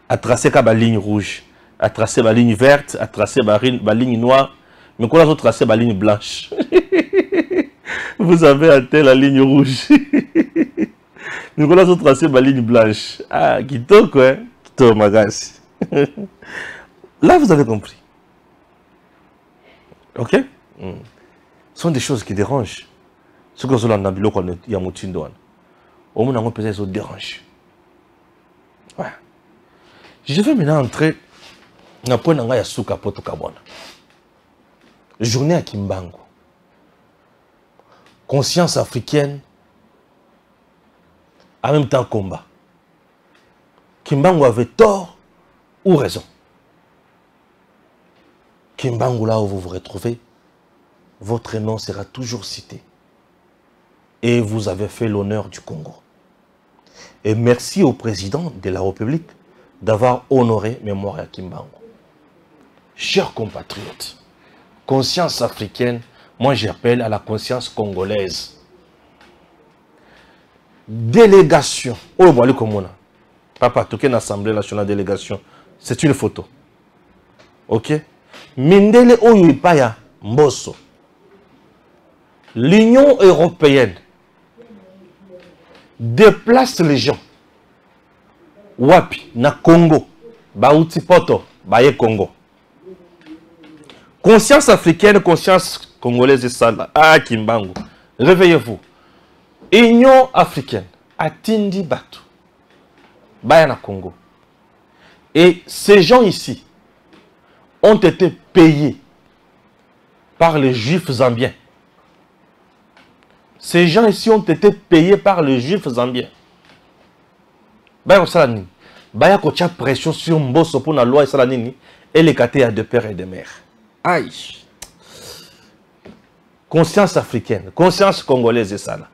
A tracé ka ba ligne rouge, a tracé ba ligne verte, a tracé ba ligne noire, mais qu'on a tracé ba ligne blanche. Vous avez atteint la ligne rouge. Mais qu'on a tracé ba ligne blanche. Ah, kitoko hein. Kitoko magasi. Là, vous avez compris. Ok? Ce sont des choses qui dérangent. Ce que vous avez dit, il y a un motif. Au moins, on peut se déranger. Ouais. Je vais maintenant entrer dans le point de la souka poto kabona. Journée à Kimbangu. Conscience africaine. En même temps, combat. Kimbangu avait tort ou raison. Kimbangu, là où vous vous retrouvez, votre nom sera toujours cité. Et vous avez fait l'honneur du Congo. Et merci au président de la République d'avoir honoré mémoire à Kimbangu. Chers compatriotes, conscience africaine, moi j'appelle à la conscience congolaise. Délégation. Oh, voilà comment papa, tu es une assemblée nationale délégation. C'est une photo. Ok? Mindele Oyuipaya Mbosso. L'Union européenne déplace les gens. Wapi, na Congo. Baouti Poto, Baye Congo. Conscience africaine, conscience congolaise et ça. Ah, Kimbangu. Réveillez-vous. Union africaine. Atindi Batu. Baye na Congo. Et ces gens ici ont été payés par les juifs zambiens. Ces gens ici ont été payés par les juifs zambiens. Baya Salanini. Baya kocha pression sur Mbosso pour la loi Salanini et les catés à de pères et de mères. Aïe. Conscience africaine, conscience congolaise et ça là.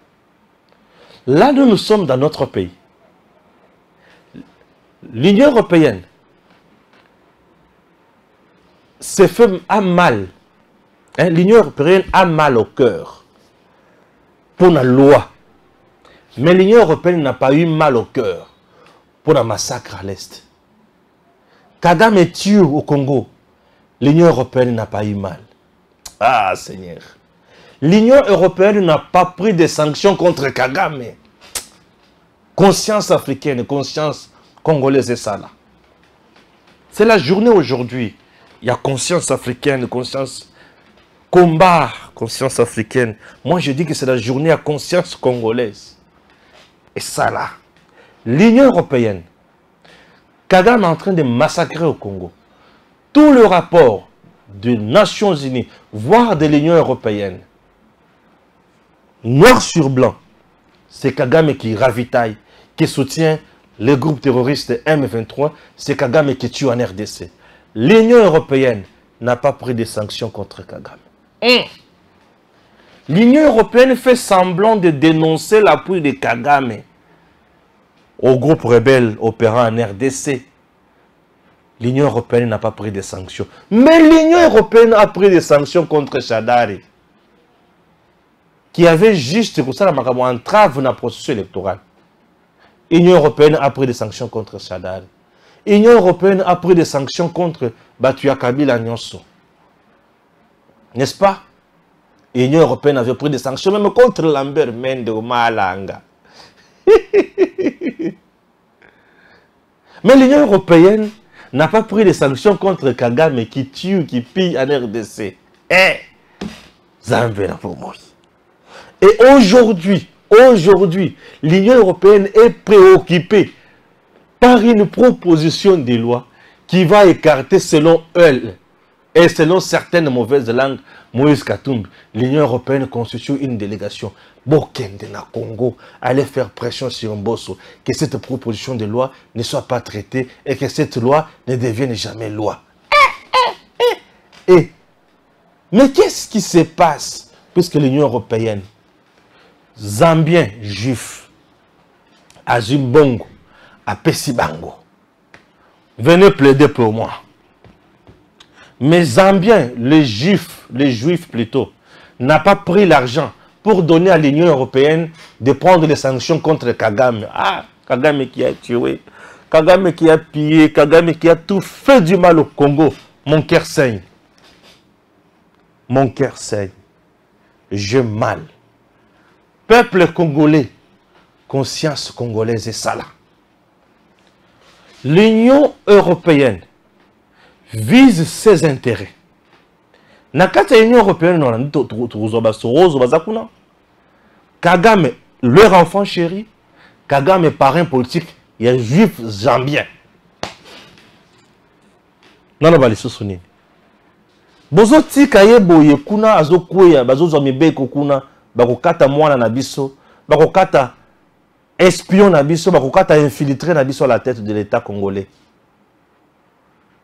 Là nous sommes dans notre pays. L'Union européenne s'est fait à mal. Hein? L'Union européenne a mal au cœur pour la loi. Mais l'Union européenne n'a pas eu mal au cœur pour le massacre à l'Est. Kagame tue au Congo. L'Union européenne n'a pas eu mal. Ah, Seigneur. L'Union européenne n'a pas pris de sanctions contre Kagame. Conscience africaine, conscience congolaise et ça là. C'est la journée aujourd'hui. Il y a conscience africaine, conscience combat, conscience africaine. Moi, je dis que c'est la journée à conscience congolaise. Et ça là, l'Union européenne, Kagame est en train de massacrer au Congo. Tout le rapport des Nations Unies, voire de l'Union européenne, noir sur blanc, c'est Kagame qui ravitaille, qui soutient les groupes terroristes M23, c'est Kagame qui tue en RDC. L'Union européenne n'a pas pris de sanctions contre Kagame. L'Union européenne fait semblant de dénoncer l'appui de Kagame. au groupe rebelle opérant en RDC. L'Union européenne n'a pas pris de sanctions. Mais l'Union européenne a pris des sanctions contre Shadari, qui avait juste pour ça la entrave dans le processus électoral. L'Union européenne a pris des sanctions contre Shadari. L'Union européenne a pris des sanctions contre Batuya Kabila Nyonso. N'est-ce pas? L'Union européenne avait pris des sanctions même contre Lambert Mende ou Malanga. Mais l'Union européenne n'a pas pris des sanctions contre Kagame qui tue, qui pille en RDC. Et aujourd'hui, l'Union européenne est préoccupée par une proposition de loi qui va écarter, selon elle et selon certaines mauvaises langues, Moïse Katumbi. L'Union européenne constitue une délégation. Bokende na Congo allait faire pression sur Mbosso que cette proposition de loi ne soit pas traitée et que cette loi ne devienne jamais loi. Mais qu'est-ce qui se passe puisque l'Union européenne, Zambien, juif, à Zimbongo, à Pesibango, venez plaider pour moi. Mais Zambien, les juifs plutôt, n'a pas pris l'argent pour donner à l'Union européenne de prendre des sanctions contre Kagame. Ah, Kagame qui a tué, Kagame qui a pillé, Kagame qui a tout fait du mal au Congo. Mon cœur saigne. Mon cœur saigne. J'ai mal. Peuple congolais, conscience congolaise et ça là. L'Union européenne vise ses intérêts. Nakata l'Union européenne, Kagame, leur enfant chéri, Kagame, parrain politique, il y a juif zambien. Non, non, non, non. Bozo tika yebo ye kuna azokweya bazo zomibe kokuna bakokata mwana na biso bakokata espion na biso bakokata infiltré na biso à la tête de l'État congolais.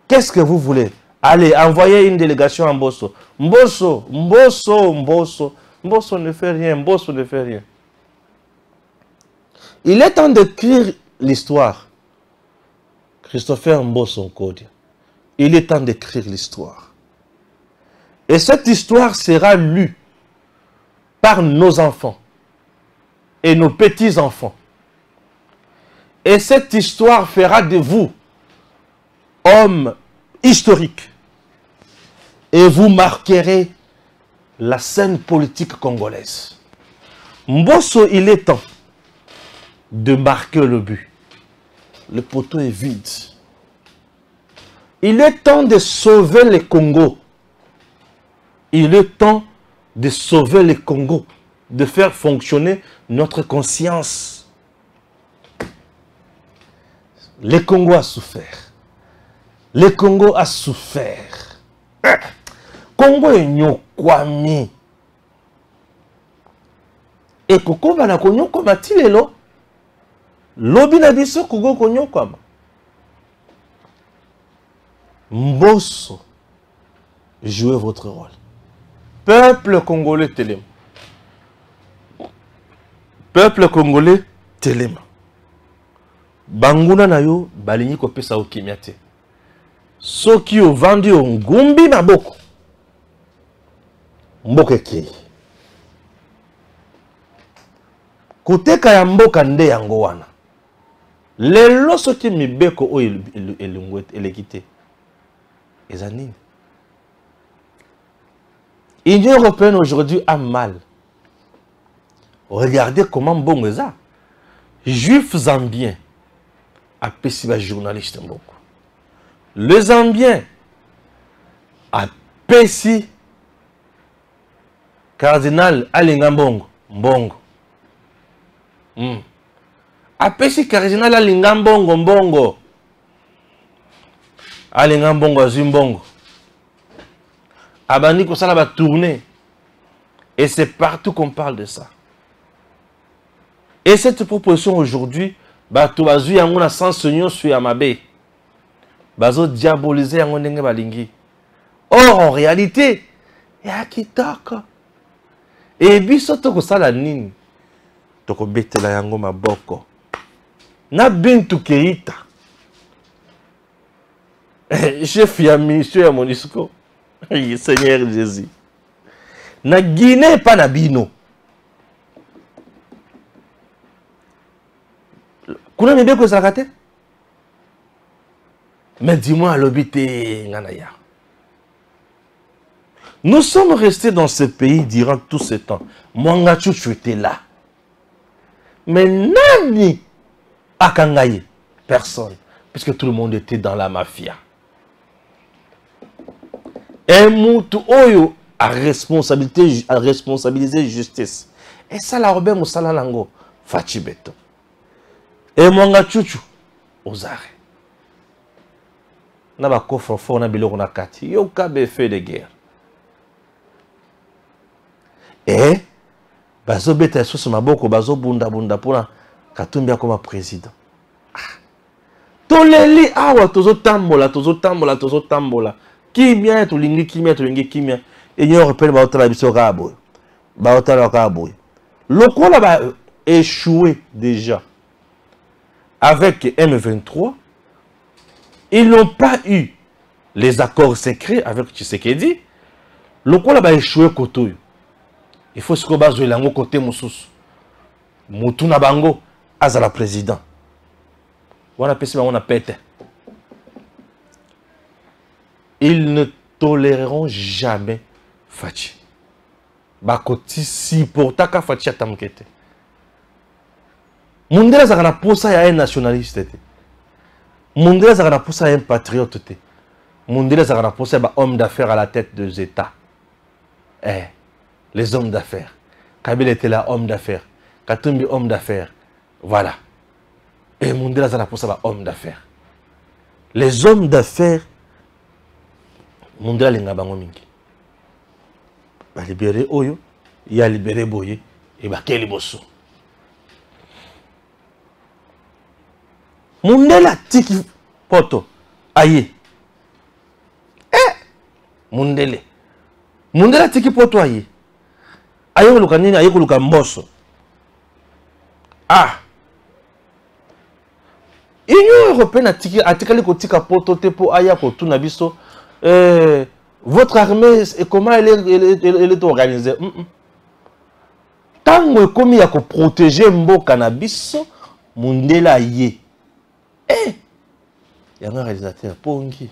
Qu'est-ce que vous voulez? Allez, envoyez une délégation à Mbosso. Mbosso ne fait rien, Mbosso ne fait rien. Il est temps d'écrire l'histoire. Christopher Mbosso Nkodia. Il est temps d'écrire l'histoire. Et cette histoire sera lue par nos enfants et nos petits-enfants. Et cette histoire fera de vous hommes historiques. Et vous marquerez la scène politique congolaise. Mbosso, il est temps de marquer le but. Le poteau est vide. Il est temps de sauver le Congo. Il est temps de sauver le Congo, de faire fonctionner notre conscience. Le Congo a souffert. Le Congo a souffert. Congo est nyokwami. Et Koko bana konyo koma tilelo. Lobi na biso Congo konyo koma. Mbosso, jouez votre rôle. Peuple congolais Télém. Peuple congolais Télém. Banguna na yo balingi ko pesa o kimiate. Soki o vandi o ngumbi maboko. Mboke ki. Kuteka ya mboka nde yango wana. Lelo soki mibeko o elekite. Ezanini. L'Union européenne aujourd'hui a mal. Regardez comment bon est ça. Juifs zambiens a pessiba journaliste beaucoup. Les zambiens a pessi cardinal Alinga Mbongo. Mbongo. A pessi cardinal Alinga Mbongo. Mbongo. Alinga Mbongo Azimbongo. Abani ko sala ba tourner. Et c'est partout qu'on parle de ça. Et cette proposition aujourd'hui, bato bazui yango na sens nyon sur Yamabe. Bazo diaboliser yango ndenge balingi. Or en réalité, ya kitoko. Et biso to ko sala nini? To ko betela yango maboko. na Bintou Keïta chef ya mission ya MONUSCO Seigneur Jésus na Guinée pas na bino kuna mibeko ezalaka te mais dis-moi à l'obité nganaya. Nous sommes restés dans ce pays durant tout ce temps. Mwanga Chouchou était là. Mais nani akangaye? Personne. Puisque tout le monde était dans la mafia. Et Moutou Oyo a responsabilisé justice. Et ça la Robert Moussala Lango. Fachibeto. Et Mwanga Chouchou. Aux arrêts. Naba coffre fort na biloko na kati. Yo kabe fait de guerre. Et bazo beta sous maboko bazo bunda pona Katumbi comme président. Toleli awa tozo tambola. Kimia kimia et yo repelle ba otala biso kabo. Ba otala kabo. Lokola ba échoué déjà avec M23. Ils n'ont pas eu les accords secrets avec Tshisekedi. Lokola ba échoué kotoyo. Il faut se combattre sur l'ango côté Moussous. Moutouna Bango, Azala président. On a pété, on a pété. Ils ne toléreront jamais Fachi. Bakoti si pour taka Fachi atamkete. Mundela zakana posa ya un nationaliste. Mundela zakana posa ya un patriote. Mundela zakana posa ya homme d'affaires à la tête des États. Les hommes d'affaires. Kabila était là, homme d'affaires. Katumbi, homme d'affaires. Voilà. Et Mundela Zana pour ça, homme d'affaires. Les hommes d'affaires, Mundela Linga Bango Mingi. Va libérer Oyo, il a libéré Boye, et va Keli Bosso. Mundela Tiki Poto, aïe. Mundele. Mundela Tiki Poto, aïe. Ayo luka nini ayo luka mboso. Union européenne atikali kotika poto tepo aya kotuna biso votre armée et comment elle est organisée. Tango ekomi ya ko protéger mboka na biso Mundela ye. Yanga réalisateur pongi.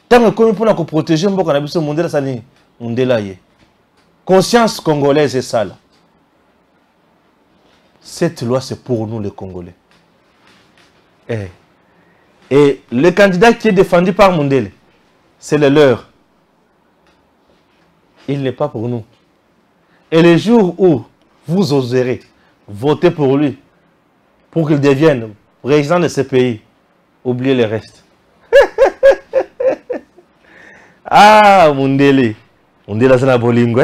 Tango ekomi pona ko protéger mboka na biso Mundela sali Mundela ye. Conscience congolaise est ça là. Cette loi c'est pour nous les Congolais. Et le candidat qui est défendu par Mundele, c'est le leur. Il n'est pas pour nous. Et le jour où vous oserez voter pour lui, pour qu'il devienne président de ce pays, oubliez le reste. Mundele. Mundele c'est la bolingo.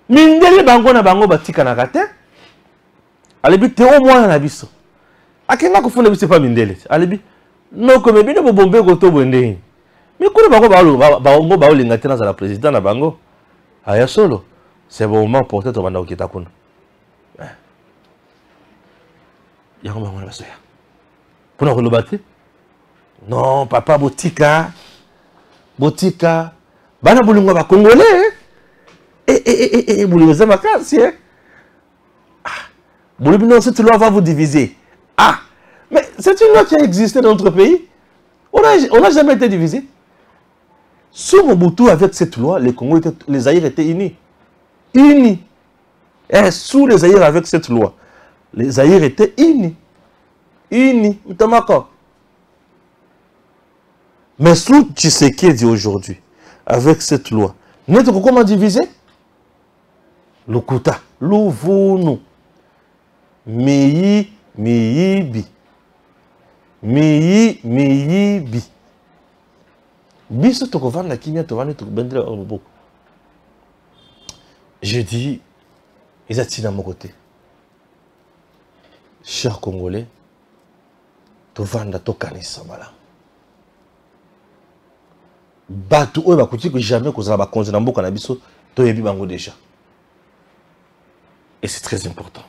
Mindele bango na bango batika na kate. Alebi te au moins na biso. Akenga ko funa biso pas Mindele. Alebi no comme bino bo bombe ko to bende. Mais ko bango bango ba olinga te na za la président na bango. Aya solo. C'est bon moment pour peut-être banda okita kuna. Ya ko bango na baso ya. Pona ko lobate? Non, papa botika. Botika. Bana bolingo ba Congolais. Vous ma casse, cette loi va vous diviser. Mais c'est une loi qui a existé dans notre pays. On n'a jamais été divisé. Sous Mobutu, avec cette loi, les Zaïre étaient unis. Unis. Et sous les Zaïre, avec cette loi, les Zaïre étaient unis. Unis. Mais sous Tshisekedi aujourd'hui, avec cette loi, nous sommes comment diviser? Lukuta, Louvounou, Miyibi, Biso tokovan la kimia tovani tokobendele au loboko. Je dis, ils attendent à mon côté. Chers Congolais, tovanda tokanisa bala. Batu oyo bakuti que jamais kozala ba konze na mboka na biso toyebi bango déjà. Et c'est très important.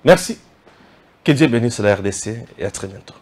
Merci. Que Dieu bénisse la RDC et à très bientôt.